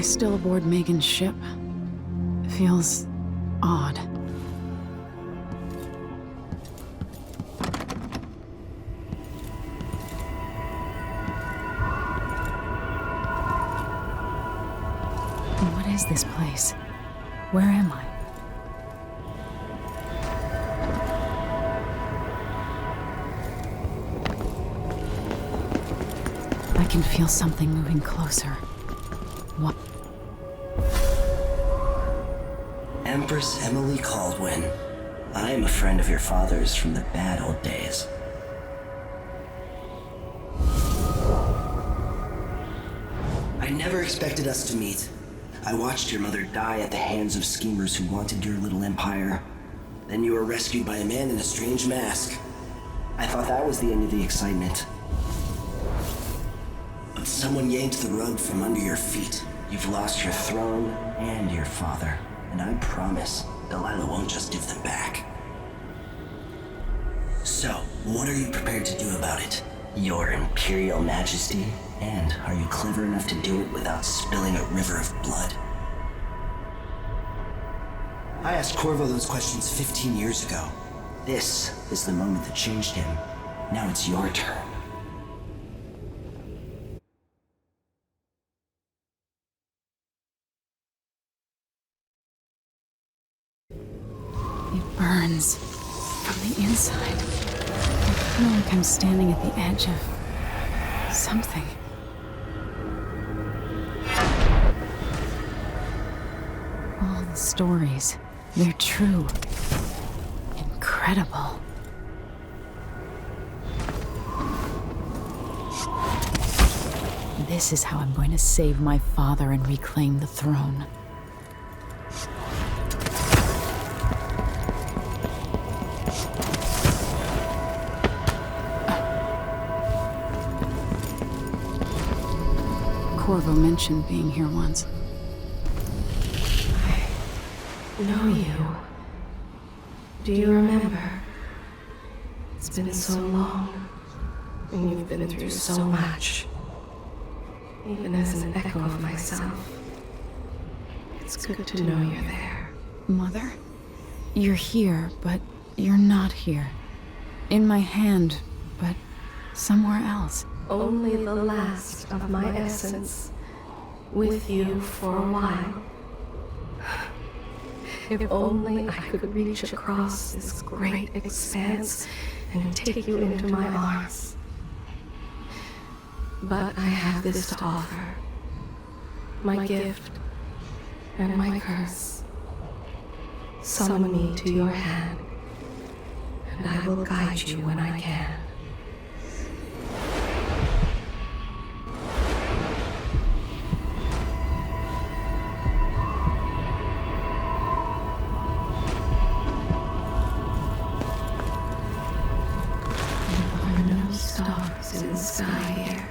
I still aboard Megan's ship? Feels odd. What is this place? Where am I? I can feel something moving closer. What? Empress Emily Caldwin. I am a friend of your father's from the bad old days. I never expected us to meet. I watched your mother die at the hands of schemers who wanted your little empire. Then you were rescued by a man in a strange mask. I thought that was the end of the excitement. But someone yanked the rug from under your feet. You've lost your throne and your father. And I promise, Delilah won't just give them back. So, what are you prepared to do about it? Your Imperial Majesty? And are you clever enough to do it without spilling a river of blood? I asked Corvo those questions 15 years ago. This is the moment that changed him. Now it's your turn. It burns from the inside. I feel like I'm standing at the edge of something. All the stories, they're true. Incredible. This is how I'm going to save my father and reclaim the throne. Corvo mentioned being here once. I know you. Do you remember? It's been so long, and you've been through so much. Even as an echo of myself, it's good to know you're there. Mother? You're here, but you're not here. In my hand, but somewhere else. Only the last of my essence, with you for a while. If only I could reach across this great expanse and take you into my arms. But I have this to offer. My gift and my curse. Summon me to your hand, and I will guide you when I can. In the sky here.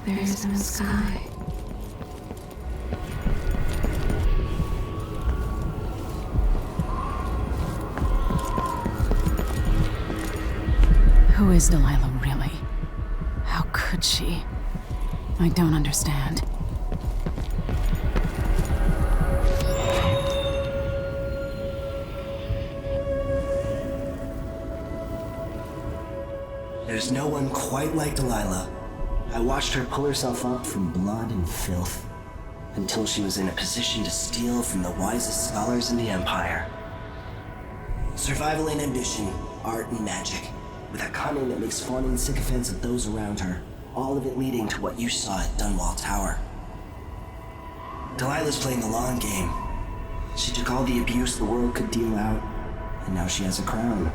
There is no sky. Who is Delilah really? How could she? I don't understand. There's no one quite like Delilah. I watched her pull herself up from blood and filth, until she was in a position to steal from the wisest scholars in the Empire. Survival and ambition, art and magic, with a cunning that makes fawning sycophants of those around her, all of it leading to what you saw at Dunwall Tower. Delilah's playing the long game. She took all the abuse the world could deal out, and now she has a crown.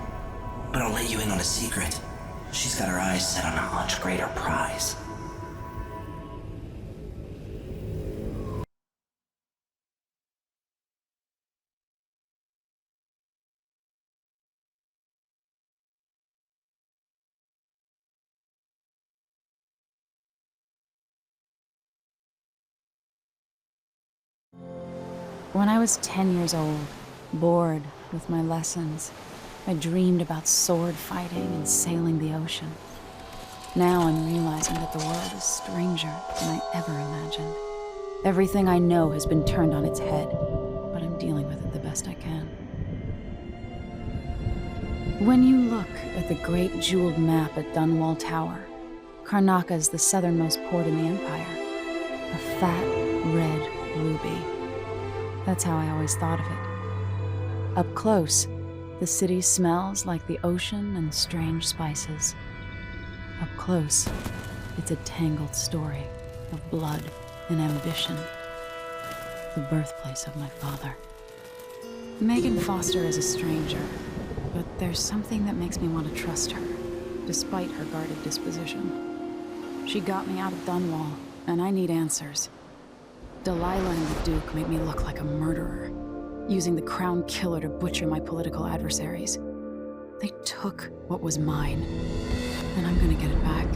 But I'll let you in on a secret. She's got her eyes set on a much greater prize. When I was 10 years old, bored with my lessons, I dreamed about sword fighting and sailing the ocean. Now I'm realizing that the world is stranger than I ever imagined. Everything I know has been turned on its head, but I'm dealing with it the best I can. When you look at the great jeweled map at Dunwall Tower, Karnaca is the southernmost port in the Empire. A fat, red ruby. That's how I always thought of it. Up close, the city smells like the ocean and strange spices. Up close, it's a tangled story of blood and ambition. The birthplace of my father. Megan Foster is a stranger, but there's something that makes me want to trust her, despite her guarded disposition. She got me out of Dunwall, and I need answers. Delilah and the Duke made me look like a murderer, using the Crown Killer to butcher my political adversaries. They took what was mine, and I'm gonna get it back.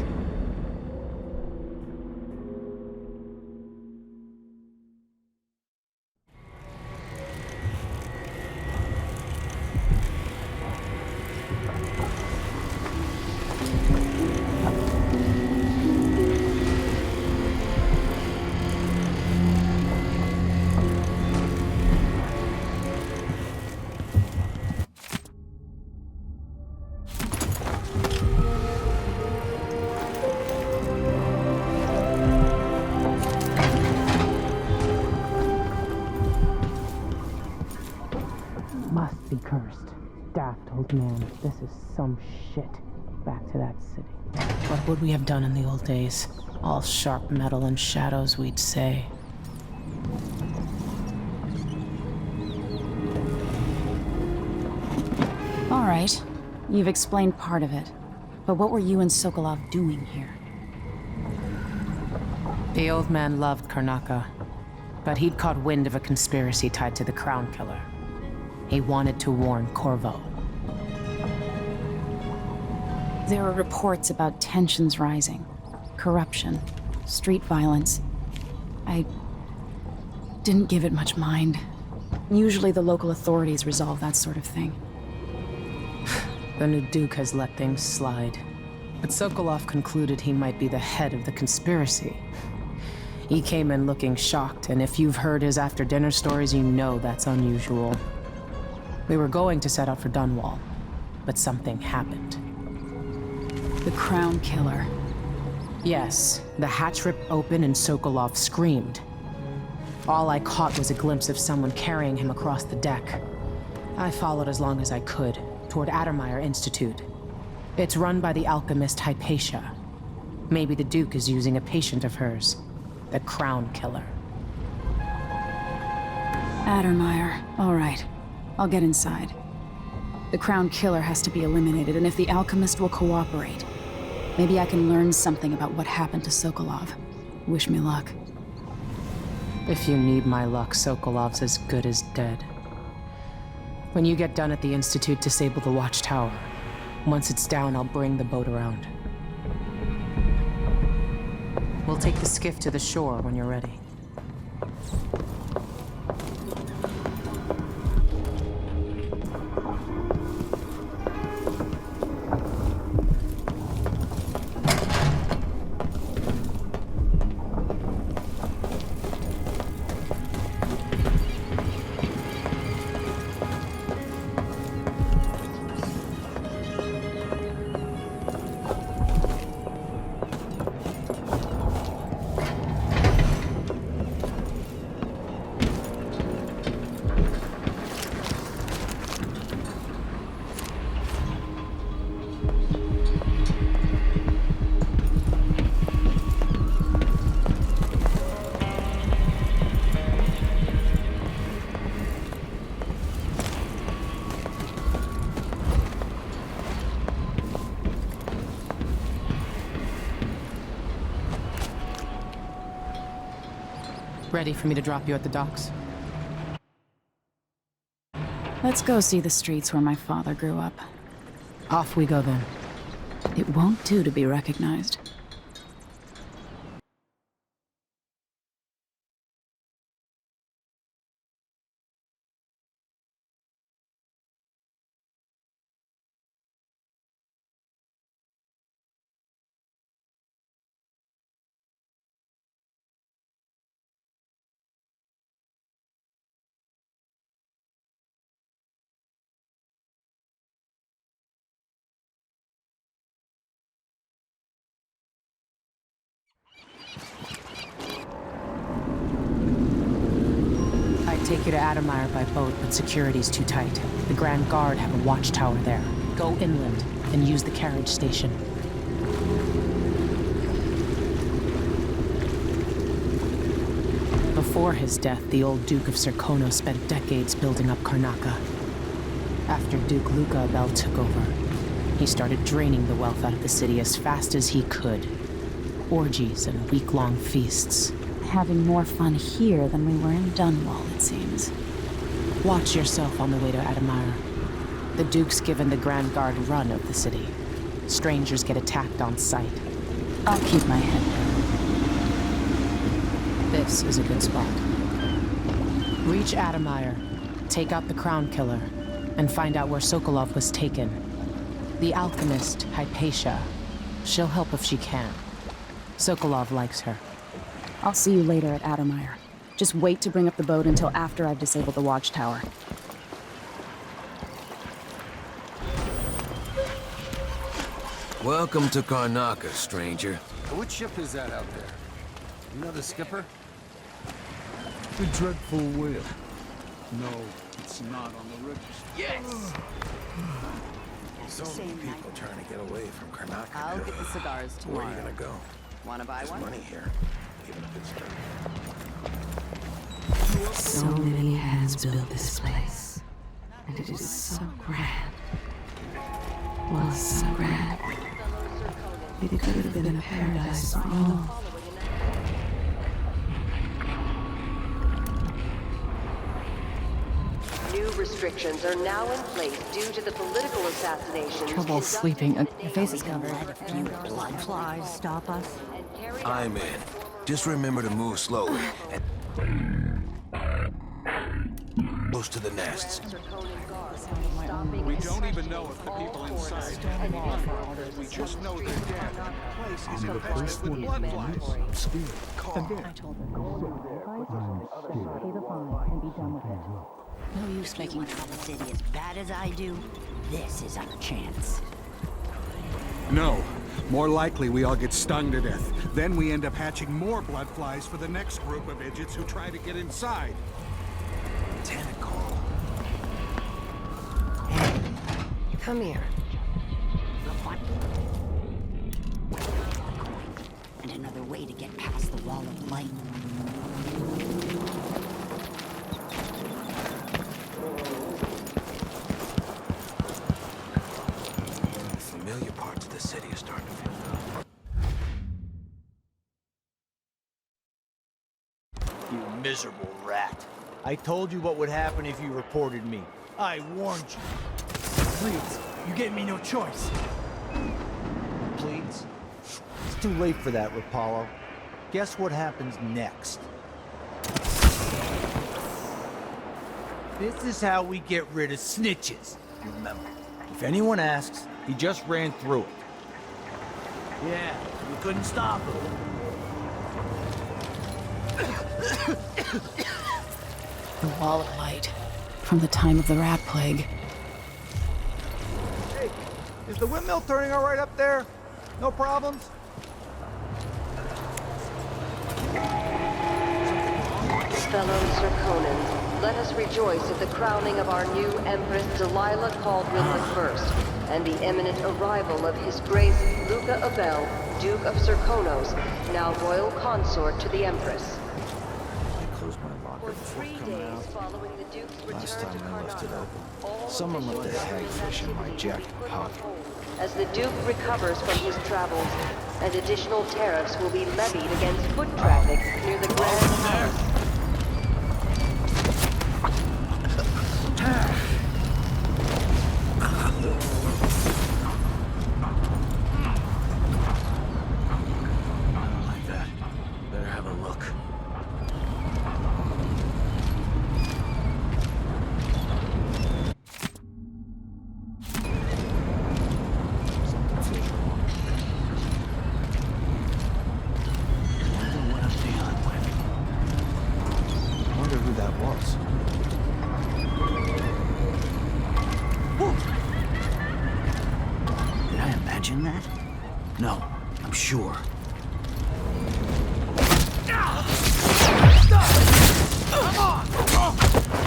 Must be cursed. Daft old man, this is some shit. Back to that city. What would we have done in the old days? All sharp metal and shadows, we'd say. All right, you've explained part of it. But what were you and Sokolov doing here? The old man loved Karnaca, but he'd caught wind of a conspiracy tied to the Crown Killer. He wanted to warn Corvo. There are reports about tensions rising, corruption, street violence. I didn't give it much mind. Usually the local authorities resolve that sort of thing. The new Duke has let things slide. But Sokolov concluded he might be the head of the conspiracy. He came in looking shocked, and if you've heard his after-dinner stories, you know that's unusual. We were going to set out for Dunwall, but something happened. The Crown Killer. Yes, the hatch ripped open and Sokolov screamed. All I caught was a glimpse of someone carrying him across the deck. I followed as long as I could, toward Addermire Institute. It's run by the alchemist Hypatia. Maybe the Duke is using a patient of hers, the Crown Killer. Addermire. All right. I'll get inside. The Crown Killer has to be eliminated, and if the alchemist will cooperate, maybe I can learn something about what happened to Sokolov. Wish me luck. If you need my luck, Sokolov's as good as dead. When you get done at the Institute, disable the watchtower. Once it's down, I'll bring the boat around. We'll take the skiff to the shore when you're ready. Ready for me to drop you at the docks? Let's go see the streets where my father grew up. Off we go then. It won't do to be recognized. you to Addermire by boat, but security's too tight. The Grand Guard have a watchtower there. Go inland and use the carriage station. Before his death, the old Duke of Serkonos spent decades building up Karnaca. After Duke Luca Abel took over, he started draining the wealth out of the city as fast as he could. Orgies and week-long feasts. Having more fun here than we were in Dunwall, it seems. Watch yourself on the way to Addermire. The Duke's given the Grand Guard run of the city. Strangers get attacked on sight. I'll keep my head down. This is a good spot. Reach Addermire, take out the Crown Killer, and find out where Sokolov was taken. The alchemist, Hypatia. She'll help if she can. Sokolov likes her. I'll see you later at Addermire. Just wait to bring up the boat until after I've disabled the watchtower. Welcome to Karnaca, stranger. Which ship is that out there? You know the skipper? The dreadful whale. No, it's not on the register. Yes! So many people trying to get away from Karnaca. I'll get the cigars tomorrow. Where are you gonna go? Wanna buy There's one? money here, even if it's dirty. So many hands built this place, and it is so grand. Well, so grand. It could have been a paradise for all. New restrictions are now in place due to the political assassinations. Trouble sleeping. Your face is covered. Few blood flies stop us. I'm in. Just remember to move slowly and close to the nests. We don't even know if the people inside have alive. We just know they're dead. Place is infested with blood flies. I told her. Pay the fine and be done with it. No use making trouble city as bad as I do. This is our chance. No. More likely we all get stung to death. Then we end up hatching more blood flies for the next group of idiots who try to get inside. Tentacle. Come here. And another way to get past the wall of light. Familiar parts of the city are starting to feel familiar. You miserable rat. I told you what would happen if you reported me. I warned you. Please, you gave me no choice. Please? It's too late for that, Rapallo. Guess what happens next? This is how we get rid of snitches. You remember? If anyone asks, he just ran through it. Yeah, you couldn't stop him. The wall of light. From the time of the rat plague. Hey, is the windmill turning all right up there? No problems? Fellow Serkonans, let us rejoice at the crowning of our new Empress Delilah Caldwell I, and the imminent arrival of His Grace Luca Abel, Duke of Serkonos, now royal consort to the Empress. I closed my locker before 3 coming days out. following the Duke's return Last to time I left it Karnaca, open, all someone left a officials hagfish in my jacket put on pocket. hold as the Duke recovers from his travels, and additional tariffs will be levied against foot traffic near the Grand Palace. Like that. Better have a look. Something feels wrong. Wonder what I'm dealing with. Wonder who that was. Did I imagine that? No, I'm sure. Come on!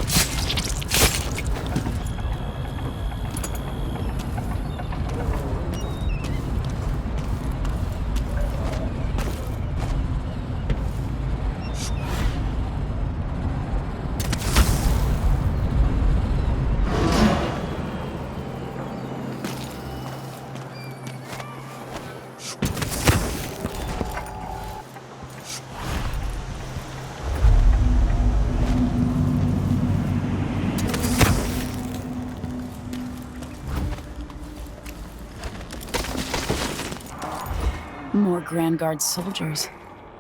More Grand Guard soldiers.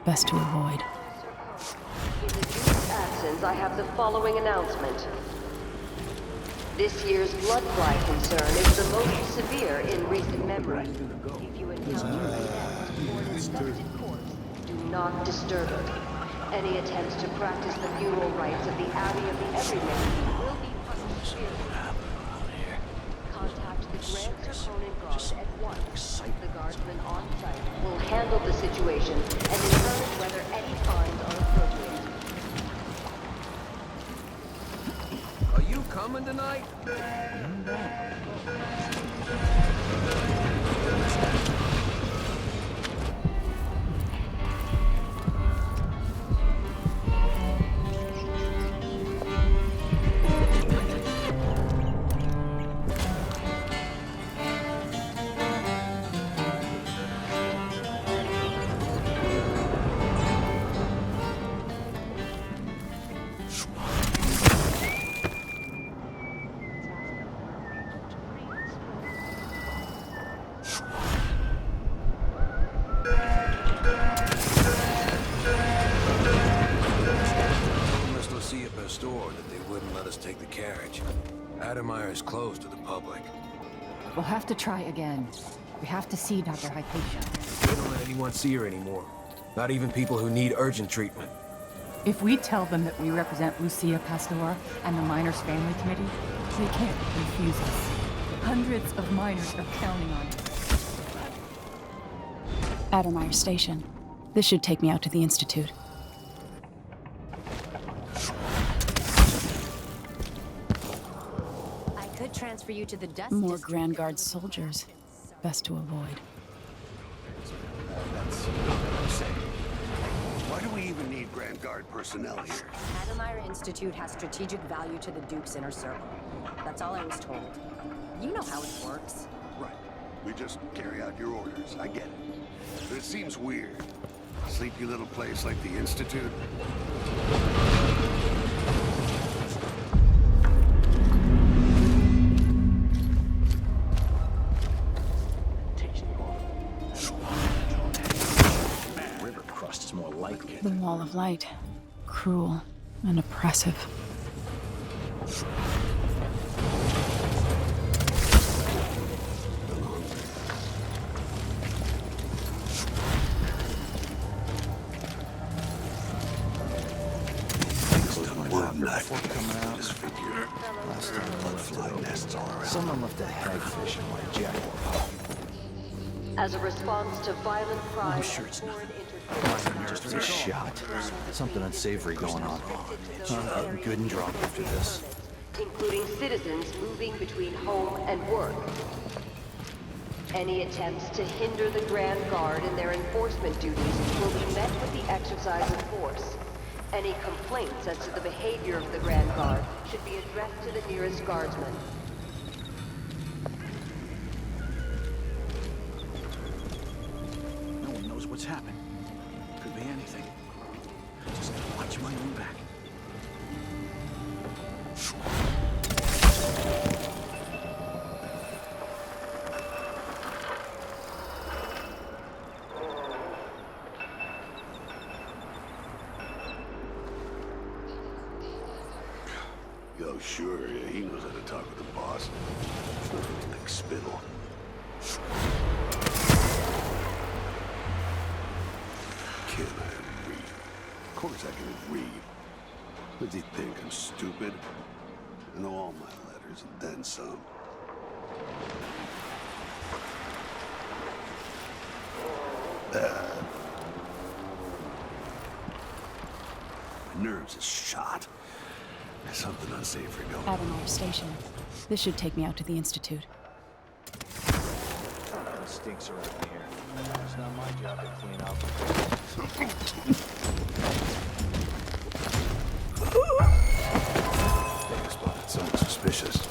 Best to avoid. In the Duke's absence, I have the following announcement. This year's bloodfly concern is the most severe in recent memory. If you encounter a dead or infected corpse, do not disturb it. Any attempts to practice the funeral rites of the Abbey of the Everyman will be punished severely. Contact the Grand Sokolov Guard at once. The guardsmen on site will handle the situation and determine whether any fines are appropriate. Are you coming tonight? Store that they wouldn't let us take the carriage. Addermire is closed to the public. We'll have to try again. We have to see Dr. Hypatia. They don't let anyone see her anymore. Not even people who need urgent treatment. If we tell them that we represent Lucia Pastor and the Miners' Family Committee, they can't refuse us. Hundreds of miners are counting on us. Addermire Station. This should take me out to the Institute. Could transfer you to the dust. More Grand Guard soldiers. Best to avoid. Why do we even need Grand Guard personnel here? Addermire Institute has strategic value to the Duke's inner circle. That's all I was told. You know how it works. Right. We just carry out your orders. I get it. But it seems weird. A sleepy little place like the Institute. The Wall of Light. Cruel and oppressive. Someone left a hagfish in my jacket. As a response to violent crime I'm sure it's and nothing. foreign Just a shot. Something unsavory going on. I'm getting good and drunk after this. including citizens moving between home and work. Any attempts to hinder the Grand Guard in their enforcement duties will be met with the exercise of force. Any complaints as to the behavior of the Grand Guard should be addressed to the nearest guardsman. No one knows what's happened. Could be anything. I just gotta watch my own back. Yo, sure, yeah, he knows how to talk with the boss. It's not really like spittle. Can I read? Of course I can read. What does he think, I'm stupid? I know all my letters and then some. My nerves is shot. There's something unsavory going on. Addermire Station. This should take me out to the Institute. It stinks around here. It's not my job to clean up. They spotted something suspicious.